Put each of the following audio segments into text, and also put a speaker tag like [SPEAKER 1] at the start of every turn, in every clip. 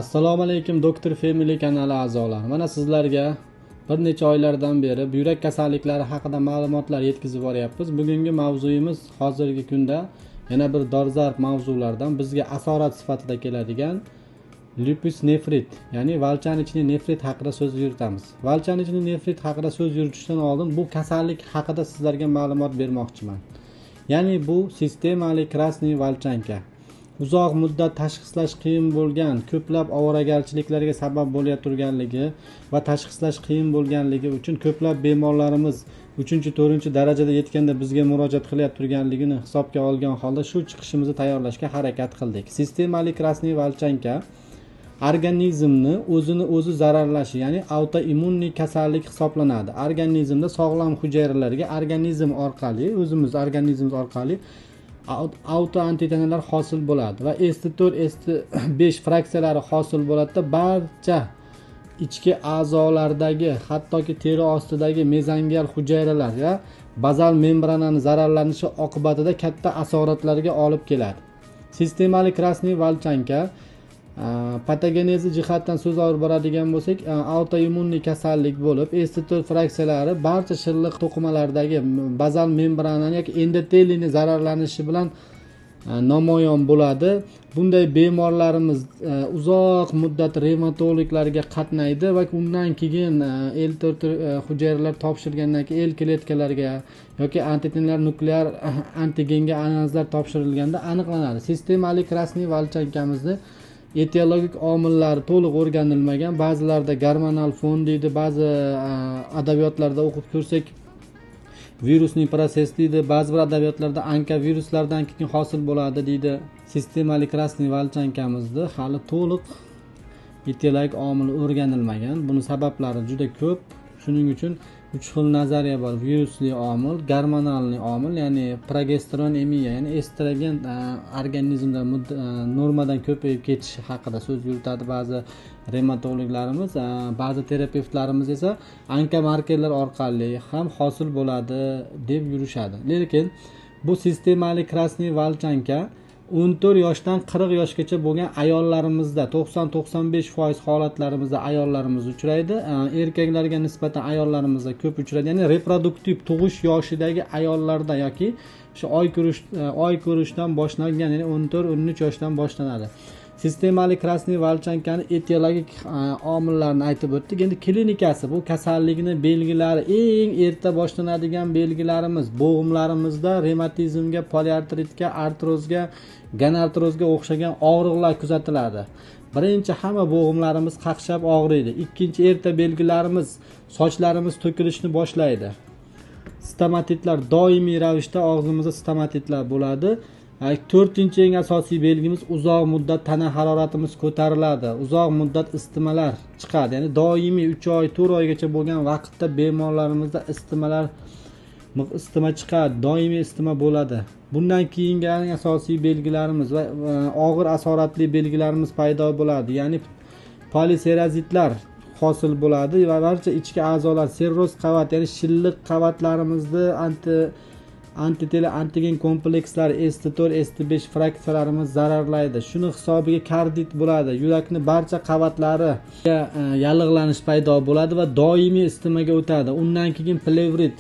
[SPEAKER 1] Assalomu alaykum Doktor Family kanali a'zolari. Mana sizlarga bir necha oylardan beri buyrak kasalliklari haqida ma'lumotlar yetkazib boryapmiz. Bugungi mavzuyimiz hozirgi kunda yana bir dolzarb mavzulardan bizga asorat sifatida keladigan lupus nefrit, ya'ni valchanichniy nefrit haqida so'z yuritamiz. Valchanichniy nefrit haqida so'z yuritishdan oldin bu kasallik haqida sizlarga ma'lumot bermoqchiman. Ya'ni bu sistemali krasniy valchanka. Uzoq muddat tashxislash qiyin bo'lgan, ko'plab ovoragarchiliklarga sabab bo'la turganligi va tashxislash qiyin bo'lganligi uchun ko'plab bemorlarimiz 3-4 darajada yetganda bizga murojaat qilyapti turganligini hisobga olgan holda shu chiqishimizni tayyorlashga harakat qildik. Sistemali krasniy valchanka organizmni o'zini o'zi zararlashi, ya'ni autoimmuniy kasallik hisoblanadi. Organizmda sog'lom hujayralarga organizm orqali autoantitanalar hosil bo'ladi va S4, S5 fraksiyalari hosil bo'ladi. Barcha ichki a'zolardagi, hattoki teri ostidagi mezangial hujayralar va bazal membranani zararlanishi oqibatida katta asoratlarga olib keladi. Sistemali krasniy valchanka patogenezi jihatdan so'z olib boradigan bo'lsak, autoimmuniy kasallik bo'lib, S4 fraksiyalari barcha shilliq to'qimalardagi bazal membrananing yoki endoteliyni zararlanishi bilan namoyon bo'ladi. Bunday bemorlarimiz uzoq muddat revmatologlarga qatnaydi va undan keyin L4 hujayralar topshirgandan keyin L kletkalarga yoki antitenlar nuklear antigenga analizlar topshirilganda aniqlanadi. Sistemali krasniy valchankamizni etiologik omillari to'liq o'rganilmagan, ba'zilarda gormonal fon deydi, ba'zi adabiyotlarda o'qib ko'rsak virusning prosess deydi, ba'zi bir adabiyotlarda onkoviruslardan keyin hosil bo'ladi deydi. Sistemali krasniy valchankamizni hali to'liq etiologik omili o'rganilmagan. Buning sabablari juda ko'p. Shuning uchun 3 xil nazariya bor: virusli omil, gormonalli omil, ya'ni progesteron emiya, ya'ni estrogen organizmda normadan ko'payib ketishi haqida so'z yuritadi ba'zi revmatologlarimiz. Ba'zi terapevtlarimiz esa onkomarkerlar orqali ham hosil bo'ladi deb yurishadi. Lekin bu sistemali krasniy valchanka 14 yoshdan 40 yoshgacha bo'lgan ayollarimizda 90-95% holatlarimizda ayollarimiz uchraydi. Erkaklarga nisbatan ayollarimizda ko'p uchraydi. Ya'ni reproduktiv tug'ish yoshidagi ayollarda yoki shu oy ko'rishdan boshlangan, ya'ni 14-13 yoshdan boshlanadi. Sistemali krasniy valchankani etiologik omillarni aytib o'tdik. Endi klinikasi, bu kasallikning belgilari, eng erta boshlanadigan belgilarimiz bo'g'imlarimizda revmatizmga, poliartritga, artrozga, ganartrozga o'xshagan og'riqlar kuzatiladi. Birinchi, hamma bo'g'imlarimiz qaqshab og'riydi. Ikkinchi erta belgilarimiz sochlarimiz to'kilishni boshlaydi. Stomatitlar, doimiy ravishda og'zimizda stomatitlar bo'ladi. 4-chi eng asosiy belgimiz uzoq muddat tana haroratimiz ko'tariladi. Uzoq muddat istimalar chiqadi. Ya'ni doimiy 3 oy, 4 oygacha bo'lgan vaqtda bemorlarimizda istima chiqadi, doimiy istima bo'ladi. Bundan keyingi eng asosiy belgilarimiz va og'ir asoratli belgilarimiz paydo bo'ladi. Ya'ni poliserazitlar hosil bo'ladi va barcha ichki a'zolar, serroz qavat, ya'ni shilliq qavatlarimizda antitela antigen komplekslari S4, S5 fraksiyalarimiz zararlaydi. Shuni hisobiga kardit bo'ladi. Yurakni barcha qavatlari yallig'lanish paydo bo'ladi va doimiy istimaga o'tadi. Undan keyin plevrit,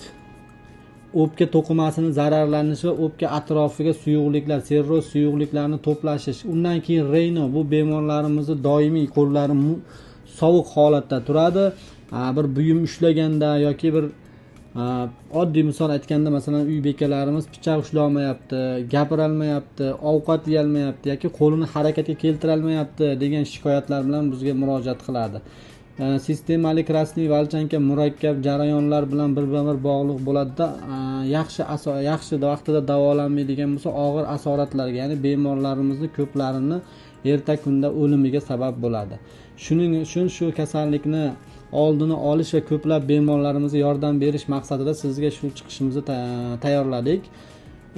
[SPEAKER 1] o'pka to'qimasining zararlanishi va o'pka atrofiga suyuqliklar, serroz suyuqliklarni to'plashish. Undan keyin reyno, bu bemorlarimizni doimiy qo'llari sovuq holatda turadi. Bir buyum ushlaganda yoki bir oddiy misol aytganda, masalan, uy bekalarimiz pichoq ushlolmayapti, gapira olmayapti, ovqat yeyolmayapti yoki qo'lini harakatga keltira olmayapti degan shikoyatlar bilan bizga murojaat qiladi. Sistemali krasniy valchanka murakkab jarayonlar bilan bir-bir bog'liq bo'ladi-da, yaxshi vaqtida davolanmaydigan bo'lsa og'ir asoratlarga, ya'ni bemorlarimizni ko'plarini erta kunda o'limiga sabab bo'ladi. Shuning uchun shu kasallikni oldini olish va ko'plab bemorlarimizga yordam berish maqsadida sizga shu chiqishimizni tayyorladik.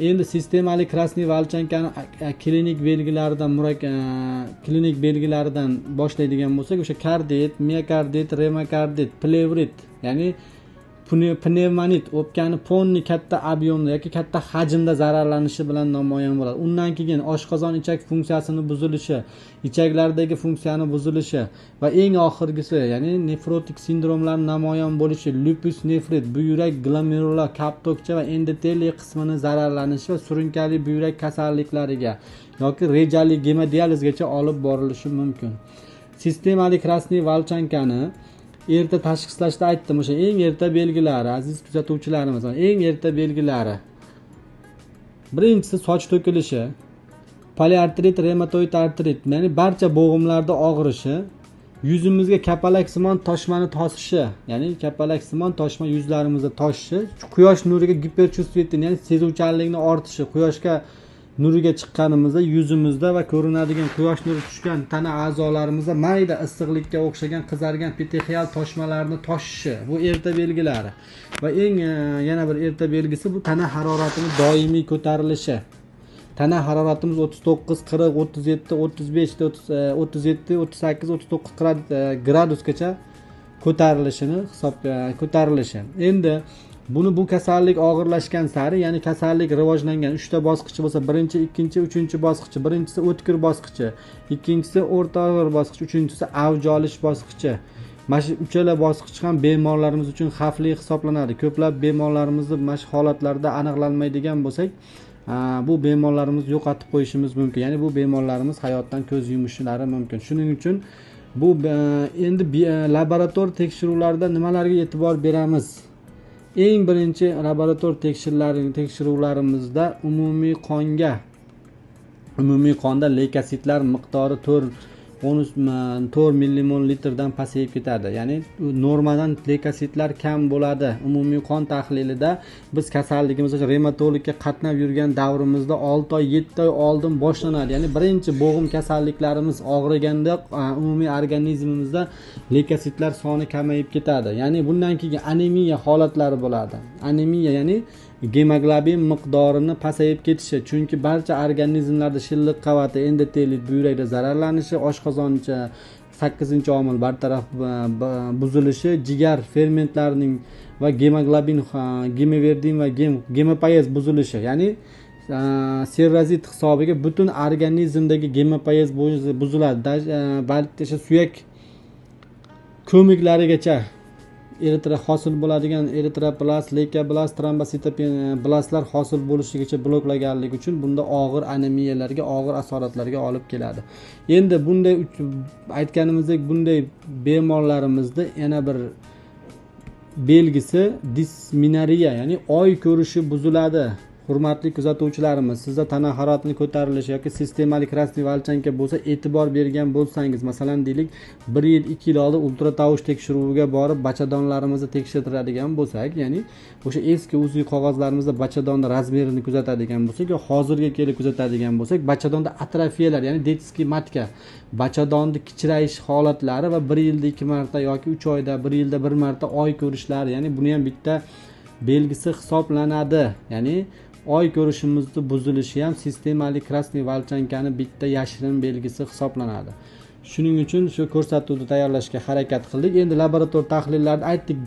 [SPEAKER 1] Endi sistemali krasniy valchankani klinik belgilaridan boshlaydigan bo'lsak, o'sha kardit, miokardit, remokardit, plevrit, ya'ni pnevmonit, o'pkani fonni katta ob'yomda yoki katta hajmda zararlanishi bilan namoyon bo'ladi. Undan keyin oshqozon ichak funksiyasini buzilishi, ichaklardagi funksiyani buzilishi va eng oxirgisi, ya'ni nefrotik sindromlar namoyon bo'lishi, lupus nefrit, buyrak glomerular, kaptokcha va endoteliy qismini zararlanishi va surunkali buyrak kasalliklariga yoki rejali gemodializgacha olib borilishi mumkin. Sistemali krasniy valchankani erta tashxislashda aytdim, o'sha eng erta belgilari, aziz kuzatuvchilarimiz, eng erta belgilari. Birinchisi soch to'kilishi, poliartrit, reumatoid artrit, ya'ni barcha bo'g'imlarda og'rishi, yuzimizga kapalaksimon toshmani tosishi, ya'ni kapalaksimon toshma yuzlarimizda toshishi, quyosh nuriga giperchustvительный, ya'ni sezuvchanlikni ortishi, quyoshga nuriga chiqqanimizda yuzimizda va ko'rinadigan quyosh nuri tushgan tana a'zolarimizda mayda issiqlikka o'xshagan qizargan epitelial toshmalarni toshishi, bu erta belgilari. Va eng yana bir erta belgisi bu tana haroratining doimiy ko'tarilishi. Tana haroratimiz 39, 40, 37, 35, 37, 38, 39 gradusgacha ko'tarilishi. Endi bu kasallik og'irlashgan sari, ya'ni kasallik rivojlangan 3 ta bosqichi bo'lsa, birinchi, ikkinchi, uchinchi bosqichi. Birinchisi o'tkir bosqichi, ikkinchisi o'rta og'ir bosqichi, uchinchisi avj olish bosqichi. Mana shu uchala bosqich ham bemorlarimiz uchun xavfli hisoblanadi. Ko'plab bemorlarimizni mana shu holatlarda aniqlanmaydigan bo'lsak, bu bemorlarimizni yo'qotib qo'yishimiz mumkin. Ya'ni bu bemorlarimiz hayotdan ko'z yumishlari mumkin. Shuning uchun bu endi laborator tekshiruvlarda nimalarga e'tibor beramiz? Eng birinchi laborator tekshiruvlarimizda umumiy qonda leykositlar miqdori 4 millimol litrdan pasayib ketadi. Ya'ni normadan leykositlar kam bo'ladi. Umumiy qon tahlilida biz kasalligimiz revmatologga qatnab yurgan davrimizda 6 oy, 7 oy oldin boshlanadi. Ya'ni birinchi bo'g'im kasalliklarimiz og'riganda umumiy organizmimizda leykositlar soni kamayib ketadi. Ya'ni bundan keyin anemiya holatlari bo'ladi. Anemiya, ya'ni gemoglobin miqdorini pasayib ketishi, chunki barcha organizmlarda shilliq qavati, endoteliy buyrakda zararlanishi, oshqozoncha 8-omil bartaraf buzilishi, jigar fermentlarining va gemoglobin, gemoverdin va gemopoyez buzilishi, ya'ni serrazit hisobiga butun organizmdagi gemopoyez buziladi. Balki suyak ko'miklarigacha hosil bo'ladigan eritroplast, leykoplast, trombositoblastlar hosil bo'lishigacha bloklaganligi uchun bunda og'ir anemiyalarga, og'ir asoratlarga olib keladi. Endi bunday aytganimizdek, bunday bemorlarimizda yana bir belgisi disminariya, ya'ni oy ko'rishi buziladi. Hurmatli kuzatuvchilarimiz, sizda tana haroratining ko'tarilishi yoki sistemalik krasniy valchanka bo'lsa, e'tibor bergan bo'lsangiz, masalan deylik, 1 yil, 2 yil oldin ultratovush tekshiruviga borib bachadonlarimizni tekshirtiradigan bo'lsak, ya'ni o'sha eski uzviy qog'ozlarimizda bachadonni razmerini kuzatadigan bo'lsak, yo hozirga kelib kuzatadigan bo'lsak, bachadonda atrofiyalar, ya'ni detskiy matka, bachadonni kichrayish holatlari va 1 yilda 2 marta yoki 3 oyda 1 yilda 1 marta oy ko'rishlari, ya'ni buni ham bitta belgisi hisoblanadi. Ya'ni oy ko'rishimizni buzilishi ham sistemalik krasniy valchankani bitta yashirin belgisi hisoblanadi. Shuning uchun shu ko'rsatuvni tayyorlashga harakat qildik. Endi laborator tahlillarni aytdik.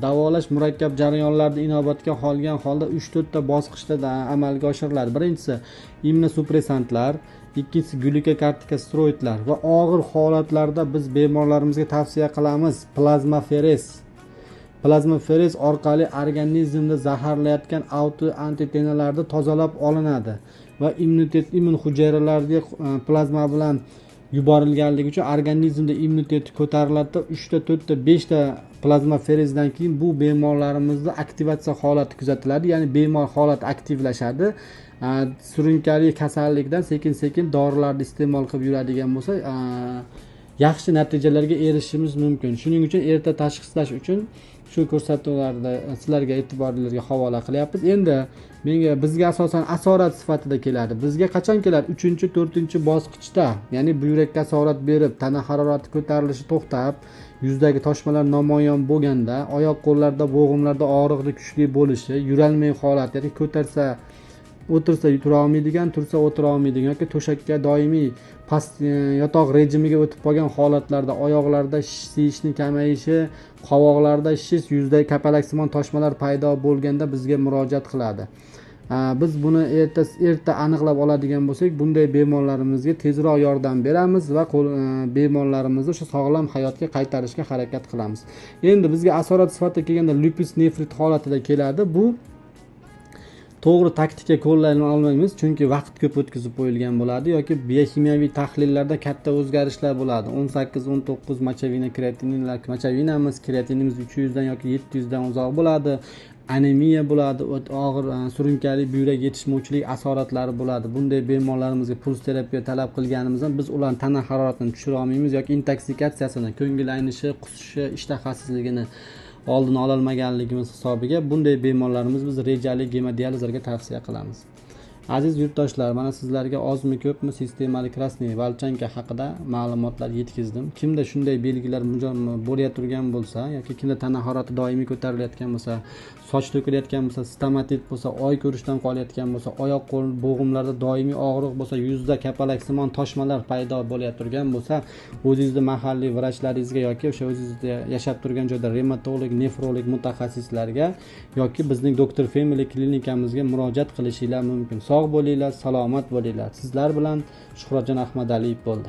[SPEAKER 1] Davolash murakkab jarayonlarda inobatga olgan holda 3-4 ta bosqichda amalga oshiriladi. Birinchisi immunosupressantlar, ikkinchisi glikokortikosteroidlar va og'ir holatlarda biz bemorlarimizga tavsiya qilamiz plazmaferez orqali organizmda zaharlayotgan antitenalarni tozalab olinadi va immun hujayralarga plazma bilan yuborilganligi uchun organizmda immuniteti ko'tariladi. 3 ta, 4 ta, 5 ta plazmaferezdan keyin bu bemorlarimizda aktivatsiya holati kuzatiladi, ya'ni bemor holati aktivlashadi. Surunkali kasallikdan sekin-sekin dorilarni iste'mol qilib yuradigan bo'lsa, yaxshi natijalarga erishishimiz mumkin. Shuning uchun erta tashxislash uchun shu ko'rsatuvlarda sizlarga e'tiboringizga havola qilyapmiz. Endi bizga asosan asorat sifatida keladi. Bizga qachon keladi? 3-4 bosqichda, ya'ni buyrakka asorat berib, tana harorati ko'tarilishi to'xtab, yuzdagi toshmalar namoyon bo'lganda, oyoq qo'llarda, bo'g'imlarda og'riqli kuchli bo'lishi, yurolmay holat, ya'ni o'tirsa yura olmaydigan, tursa o'tira olmaydigan yoki to'shakka doimiy past yotoq rejimiga o'tib qolgan holatlarda oyoqlarda siyishni kamayishi, qovoqlarda shish, yuzda kapalaksimon toshmalar paydo bo'lganda bizga murojaat qiladi. Biz buni erta aniqlab oladigan bo'lsak, bunday bemorlarimizga tezroq yordam beramiz va bemorlarimizni o'sha sog'lom hayotga qaytarishga harakat qilamiz. Endi bizga asorat sifatida kelganda lupus nefrit holatida keladi. Bu to'g'ri taktika qo'llay olmaymiz, chunki vaqt ko'p o'tkazib qo'yilgan bo'ladi yoki biokimyoviy tahlillarda katta o'zgarishlar bo'ladi. 18-19 mochavinamiz, kreatinimiz 300 dan yoki 700 dan uzoq bo'ladi. Anemiya bo'ladi, og'ir surunkali buyrak yetishmovchilik asoratlari bo'ladi. Bunday bemorlarimizga puls terapiya talab qilganimizda biz ularning tana haroratini tushira olmaymiz yoki intoksikatsiyasini, ko'ngil aynishi, qusishi, ishtahasizligini oldini ololmaganligimiz hisobiga bunday bemorlarimiz biz rejali gemodializlarga tavsiya qilamiz. Aziz yurtdoshlar, mana sizlarga ozmi ko'pmi sistemali krasniy valchanka haqida ma'lumotlar yetkazdim. Kimda shunday belgilar bo'layotgan bo'lsa yoki kimda tana harorati doimiy ko'tarilayotgan bo'lsa, soch to'kilayotgan bo'lsa, stomatit bo'lsa, oy ko'rishdan qolayotgan bo'lsa, oyoq qo'l bo'g'imlarda doimiy og'riq bo'lsa, yuzda kapalaksimon toshmalar paydo bo'layotgan bo'lsa, o'zingizning mahalliy vrachlaringizga yoki o'sha o'zingizda yashab turgan joyda revmatolog, nefrolog mutaxassislarga yoki bizning Dr. Family klinikamizga murojaat qilishingiz mumkin. Sog' bo'linglar, salomat bo'linglar. Sizlar bilan Shuhratjon Ahmadaliyev bo'ldi.